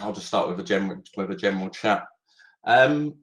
I'll just start with a general chat. We've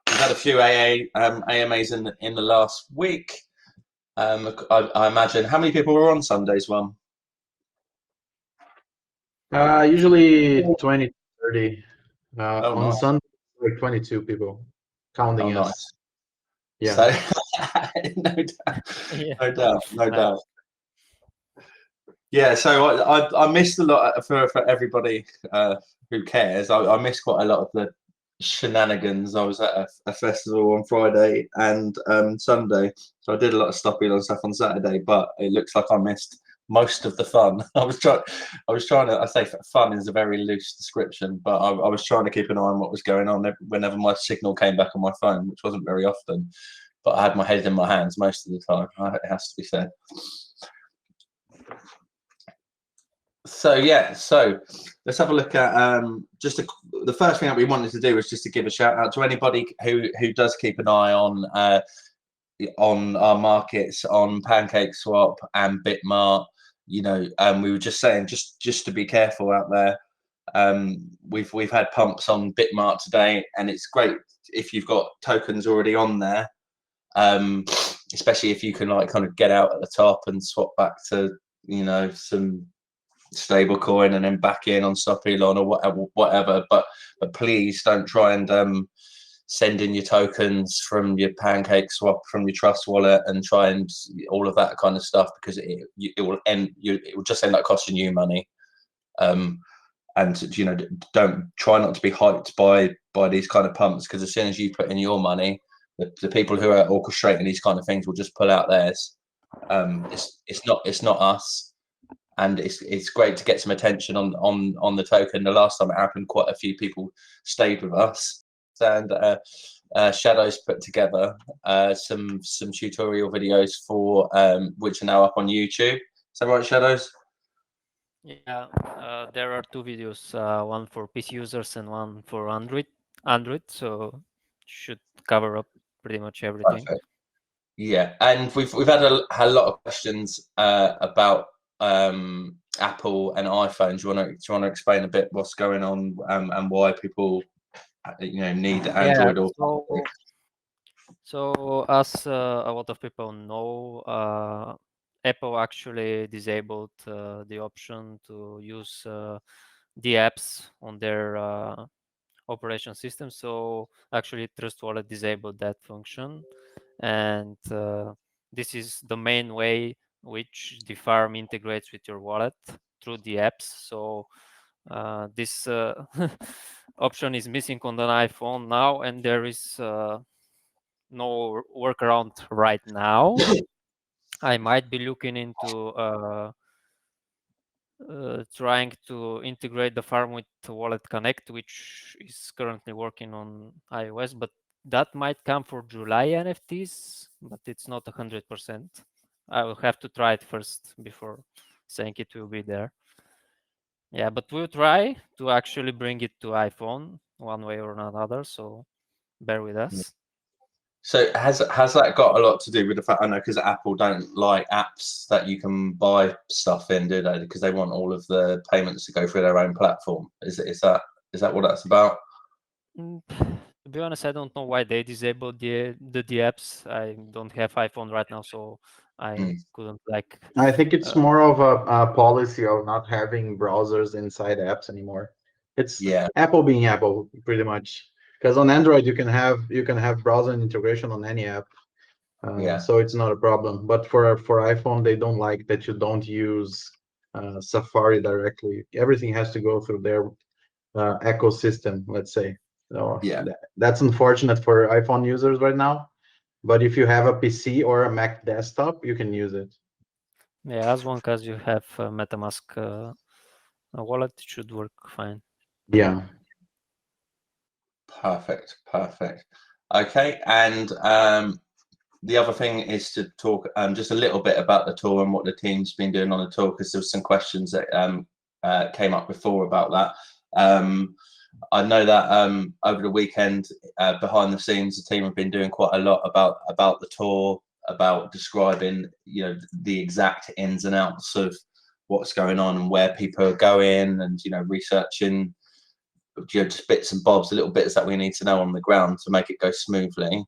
had a few AMAs in the last week. I imagine. How many people were on Sunday's one? Usually 20, 30. Oh, On nice. Sunday, like 22 people, counting Oh, us. nice. Yeah. So, no doubt, Yeah. no doubt. Yeah, so I missed a lot for everybody who cares. I missed quite a lot of the shenanigans. I was at a festival on Friday and Sunday, so I did a lot of Stopelon stuff on Saturday. But it looks like I missed most of the fun. I was trying to. I say fun is a very loose description, but I was trying to keep an eye on what was going on whenever my signal came back on my phone, which wasn't very often. But I had my head in my hands most of the time. It has to be said. So let's have a look at the first thing that we wanted to do was just to give a shout out to anybody who does keep an eye on our markets, on PancakeSwap and Bitmart. We were just saying just to be careful out there. We've had pumps on Bitmart today, and it's great if you've got tokens already on there, especially if you can kind of get out at the top and swap back to some stable coin and then back in on Stopelon or whatever. But please don't try and send in your tokens from your PancakeSwap, from your Trust wallet, and try and all of that kind of stuff, because it will just end up costing you money. And don't try not to be hyped by these kind of pumps, because as soon as you put in your money, the people who are orchestrating these kind of things will just pull out theirs. It's not us. And it's great to get some attention on the token. The last time it happened, quite a few people stayed with us, and Shadows put together some tutorial videos for which are now up on YouTube. Is that right, Shadows? Yeah, there are two videos, one for PC users and one for Android. So should cover up pretty much everything. Perfect. Yeah, and we've had a lot of questions about Apple and iPhone. Do you want to explain a bit what's going on and why people need Android or? So as a lot of people know, Apple actually disabled the option to use the apps on their operation system. So actually, Trust Wallet disabled that function, and this is the main way which the farm integrates with your wallet through the apps. So this option is missing on an iPhone now, and there is no workaround right now. I might be looking into trying to integrate the farm with Wallet Connect, which is currently working on iOS, but that might come for July NFTs, but it's not 100%. I will have to try it first before saying it will be there. Yeah, but we'll try to actually bring it to iPhone one way or another, so bear with us. So has that got a lot to do with the fact, I know, because Apple don't like apps that you can buy stuff in, do they? Because they want all of the payments to go through their own platform. Is that what that's about? To be honest, I don't know why they disabled the apps. I don't have iPhone right now, so I couldn't I think it's more of a policy of not having browsers inside apps anymore. It's Apple being Apple, pretty much. Because on Android you can have browser integration on any app, so it's not a problem. But for iPhone, they don't like that you don't use Safari directly. Everything has to go through their ecosystem, let's say. So that's unfortunate for iPhone users right now. But if you have a PC or a Mac desktop, you can use it. Yeah, as long as you have MetaMask a wallet, it should work fine. Yeah. Perfect. Okay, and the other thing is to talk just a little bit about the tour and what the team's been doing on the tour, because there was some questions that came up before about that. I know that over the weekend, behind the scenes, the team have been doing quite a lot about the tour, about describing the exact ins and outs of what's going on and where people are going, and researching just bits and bobs, the little bits that we need to know on the ground to make it go smoothly.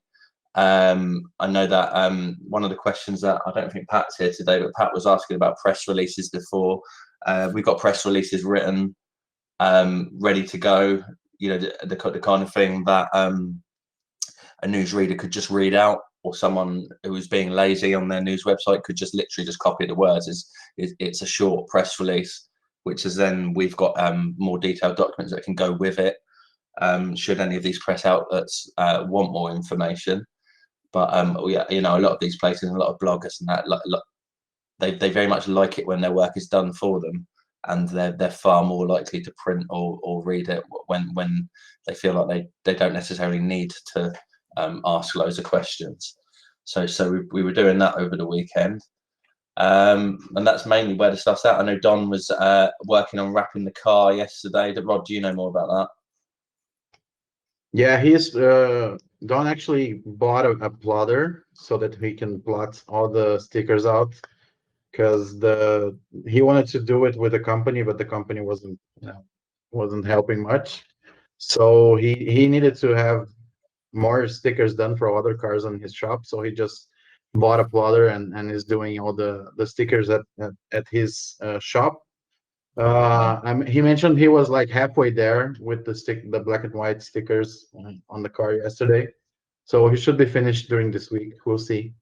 I know that one of the questions that I don't think Pat's here today, but Pat was asking about press releases before. We've got press releases written, ready to go. The kind of thing that a newsreader could just read out, or someone who was being lazy on their news website could just literally just copy the words. It's a short press release, which is then we've got more detailed documents that can go with it, should any of these press outlets want more information. But yeah, a lot of these places and a lot of bloggers and that, they very much like it when their work is done for them, and they're far more likely to print or read it when they feel like they don't necessarily need to ask loads of questions. So we were doing that over the weekend, and that's mainly where the stuff's at. I know Don was working on wrapping the car yesterday. Rod, do you know more about that? Yeah, Don actually bought a plotter so that he can plot all the stickers out, because he wanted to do it with a company, but the company wasn't helping much. So he needed to have more stickers done for other cars on his shop. So he just bought a plotter and is doing all the stickers at his shop. He mentioned he was like halfway there with the black and white stickers on the car yesterday. So he should be finished during this week. We'll see.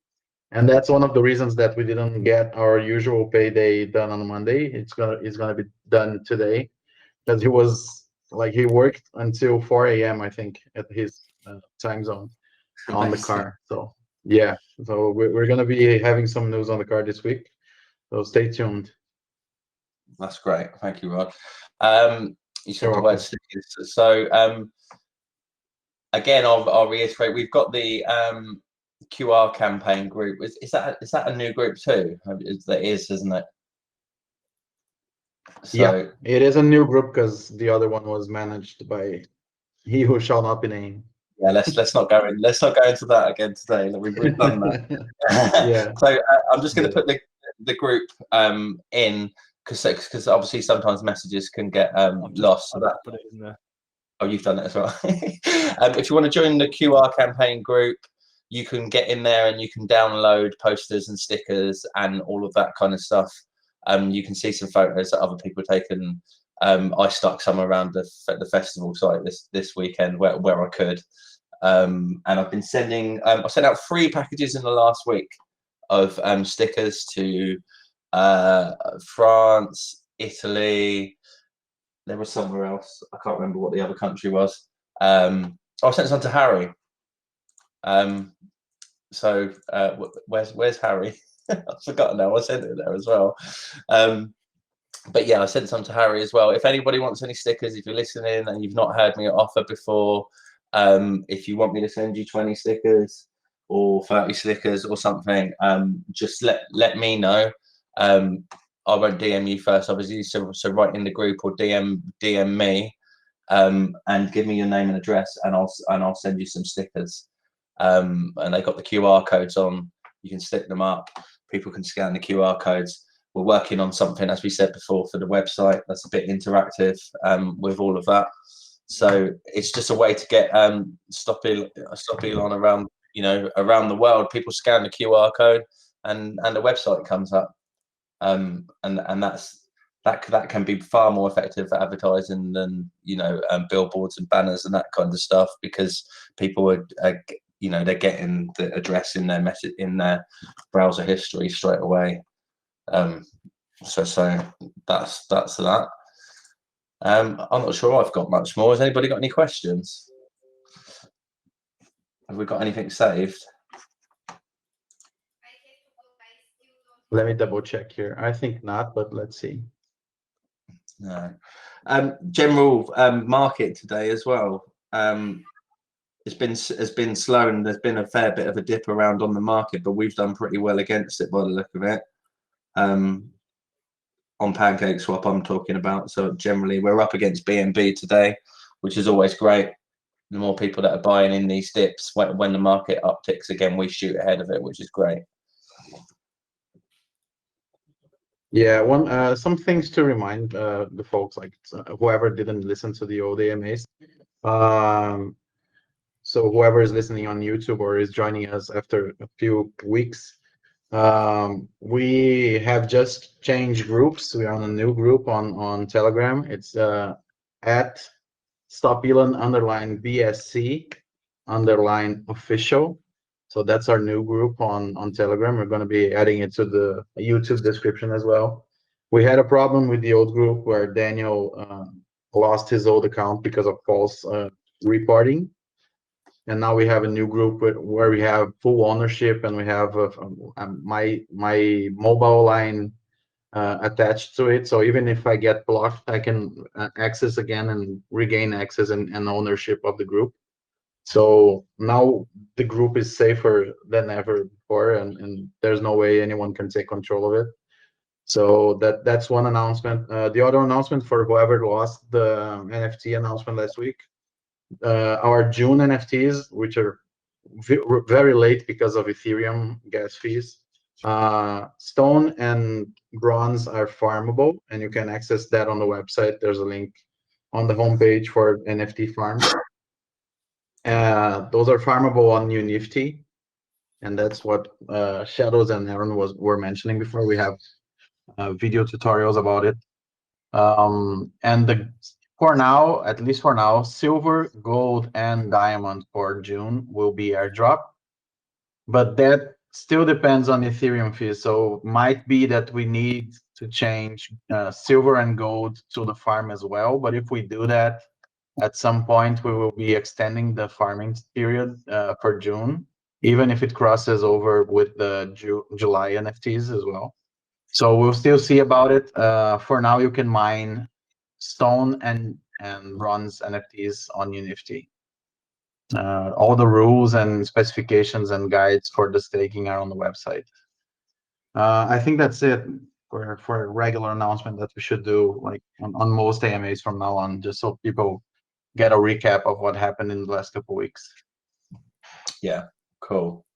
And that's one of the reasons that we didn't get our usual payday done on Monday. It's gonna be done today, because he worked until 4 a.m. I think at his time zone on the car. So yeah, so we're gonna be having some news on the car this week. So stay tuned. That's great. Thank you, Rod. You said You're the word stickers. So again, I'll reiterate, we've got the QR campaign group. Is that a new group too? That is, isn't it? So, yeah, it is a new group because the other one was managed by he who shall not be named. Yeah, let's not go into that again today. We've done that. Yeah. So I'm just going to put the group in, because obviously sometimes messages can get lost. So that put it in there. Oh, you've done it as well. If you want to join the QR campaign group, you can get in there and you can download posters and stickers and all of that kind of stuff. You can see some photos that other people have taken. I stuck some around the festival site this weekend where I could. And I've been sending, I sent out 3 packages in the last week of stickers to France, Italy. There was somewhere else. I can't remember what the other country was. I sent some to Harry. So where's Harry? I've forgotten now. I sent it there as well. But yeah, I sent some to Harry as well. If anybody wants any stickers, if you're listening and you've not heard me offer before, if you want me to send you 20 stickers or 30 stickers or something, just let me know. I won't DM you first, obviously. So write in the group or DM me, and give me your name and address, and I'll send you some stickers. And they got the QR codes on. You can stick them up. People can scan the QR codes. We're working on something, as we said before, for the website that's a bit interactive with all of that. So it's just a way to get Stopelon around, around the world. People scan the QR code, and the website comes up. And that can be far more effective for advertising than billboards and banners and that kind of stuff, because people are they're getting the address in their message in their browser history straight away. So that's that. I'm not sure I've got much more. Has anybody got any questions? Have we got anything saved? Let me double check here. I think not, but let's see. No. General market today as well. It's been slow, and there's been a fair bit of a dip around on the market, but we've done pretty well against it by the look of it. On PancakeSwap, I'm talking about. So generally, we're up against BNB today, which is always great. The more people that are buying in these dips, when the market upticks again, we shoot ahead of it, which is great. Yeah, some things to remind the folks, like whoever didn't listen to the old AMAs. So whoever is listening on YouTube or is joining us after a few weeks, we have just changed groups. We are on a new group on Telegram. It's at Stopelon_BSC_official. So that's our new group on Telegram. We're going to be adding it to the YouTube description as well. We had a problem with the old group where Daniel lost his old account because of false reporting. And now we have a new group where we have full ownership, and we have my mobile line attached to it. So even if I get blocked, I can access again and regain access and ownership of the group. So now the group is safer than ever before, and there's no way anyone can take control of it. So that's one announcement. The other announcement for whoever lost the NFT announcement last week, our June NFTs, which are very late because of Ethereum gas fees, stone and bronze are farmable, and you can access that on the website. There's a link on the homepage for NFT farm. Those are farmable on New Nifty, and that's what Shadows and Aaron were mentioning before. We have video tutorials about it. And for now, at least for now, silver, gold, and diamond for June will be airdrop, but that still depends on Ethereum fees. So might be that we need to change silver and gold to the farm as well. But if we do that, at some point we will be extending the farming period for June, even if it crosses over with the July NFTs as well. So we'll still see about it. For now, you can mine stone and bronze NFTs on Unifty. All the rules and specifications and guides for the staking are on the website. I think that's it for a regular announcement that we should do, like on most AMAs from now on, just so people get a recap of what happened in the last couple of weeks. Yeah, cool.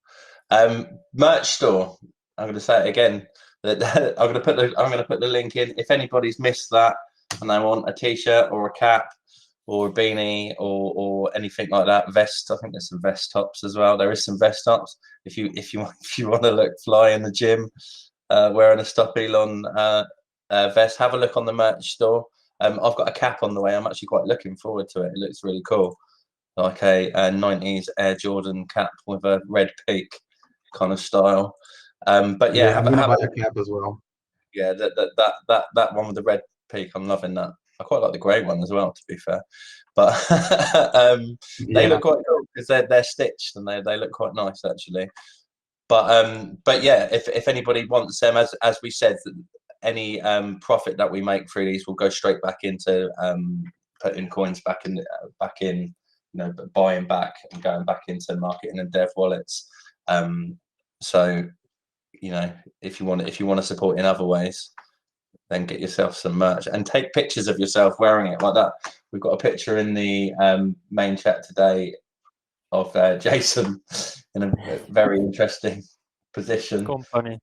Merch store. I'm going to say it again. I'm going to put the link in. If anybody's missed that and they want a t-shirt or a cap or a beanie or anything like that, vest. I think there's some vest tops as well. There is some vest tops. If you want to look fly in the gym, wearing a Stopelon vest, have a look on the merch store. I've got a cap on the way. I'm actually quite looking forward to it. It looks really cool, like a 90s Air Jordan cap with a red peak kind of style. But yeah, I'm gonna buy a cap as well. Yeah, that one with the red peak, I'm loving that. I quite like the grey one as well, to be fair. But they look quite cool because they're stitched and they look quite nice actually. But yeah, if anybody wants them, as we said, any profit that we make through these will go straight back into putting coins back in, you know, buying back and going back into marketing and dev wallets. So, you know, if you want to support in other ways, then get yourself some merch and take pictures of yourself wearing it like that. We've got a picture in the main chat today of Jason in a very interesting position. Company.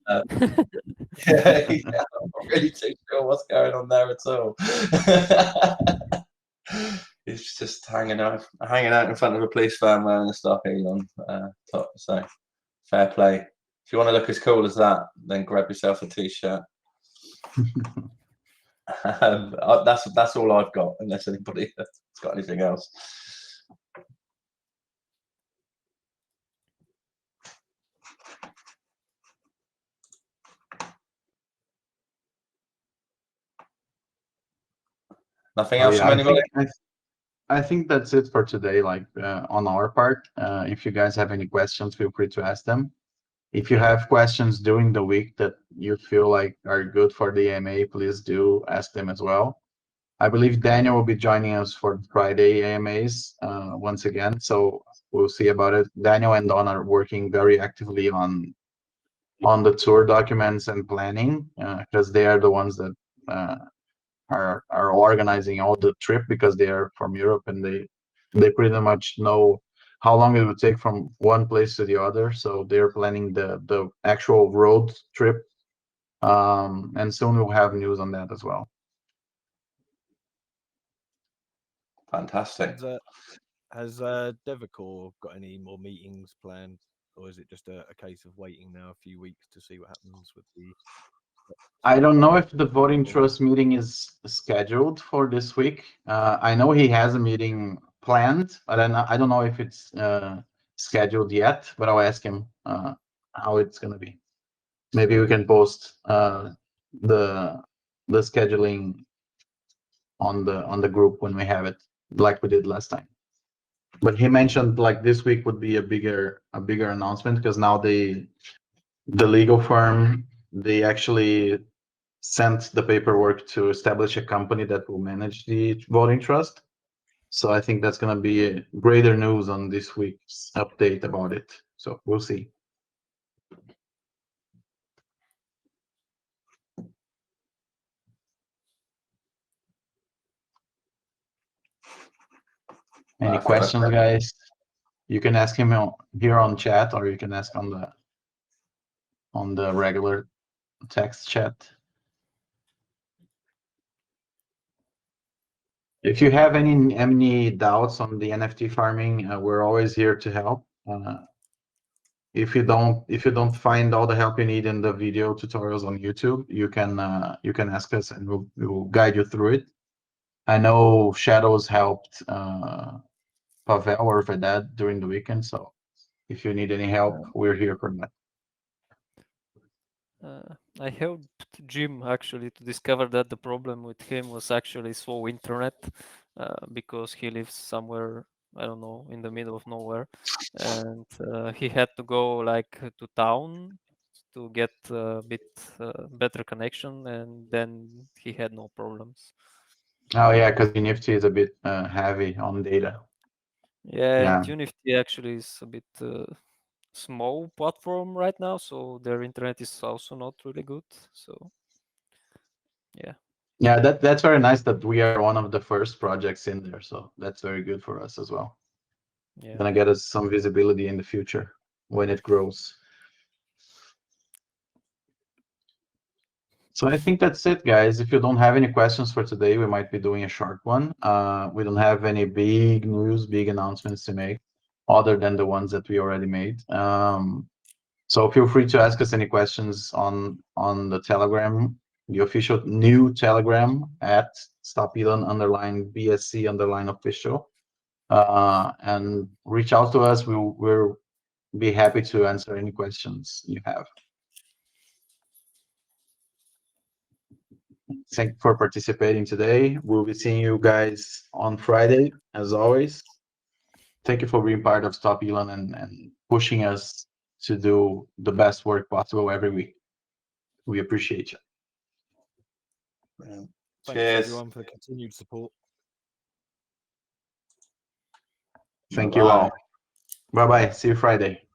Yeah, I'm not really too sure what's going on there at all. He's just hanging out in front of a police van wearing a Stopelon top. So fair play. If you want to look as cool as that, then grab yourself a t-shirt. That's all I've got, unless anybody has got anything else. Nothing else from anybody? I think that's it for today. Like on our part, if you guys have any questions, feel free to ask them. If you have questions during the week that you feel like are good for the AMA, please do ask them as well. I believe Daniel will be joining us for Friday AMAs once again, so we'll see about it. Daniel and Don are working very actively on the tour documents and planning because they are the ones that are organizing all the trip, because they are from Europe and they pretty much know how long it would take from one place to the other. So they're planning the actual road trip And soon we'll have news on that as well. Fantastic. Has Devacor got any more meetings planned, or is it just a case of waiting now a few weeks to see what happens with the? I don't know if the voting trust meeting is scheduled for this week. I know he has a meeting planned, but I don't know if it's scheduled yet. But I'll ask him how it's gonna be. Maybe we can post the scheduling on the group when we have it, like we did last time. But he mentioned like this week would be a bigger announcement, because now the legal firm, they actually sent the paperwork to establish a company that will manage the voting trust. So I think that's going to be greater news on this week's update about it. So we'll see. Any questions, guys? You can ask him here on chat, or you can ask on the regular text chat. If you have any doubts on the NFT farming, we're always here to help. If you don't find all the help you need in the video tutorials on YouTube, you can ask us and we'll guide you through it. I know Shadows helped Pavel or Vedad during the weekend, so if you need any help, we're here for that. I helped Jim actually to discover that the problem with him was actually slow internet, because he lives somewhere, I don't know, in the middle of nowhere, and he had to go like to town to get a bit better connection, and then he had no problems. Oh yeah, because Unifty is a bit heavy on data. Yeah, and Unifty actually is a bit small platform right now, so their internet is also not really good. So yeah, that's very nice that we are one of the first projects in there, so that's very good for us as well. Gonna get us some visibility in the future when it grows. So I think that's it, guys. If you don't have any questions for today, we might be doing a short one. We don't have any big news, big announcements to make, other than the ones that we already made. So feel free to ask us any questions on the Telegram, the official new Telegram at Stopelon_BSC_official, and reach out to us. We'll be happy to answer any questions you have. Thank you for participating today. We'll be seeing you guys on Friday, as always. Thank you for being part of Stopelon and pushing us to do the best work possible every week. We appreciate you. Thanks everyone for the continued support. Thank you all. Bye-bye. See you Friday.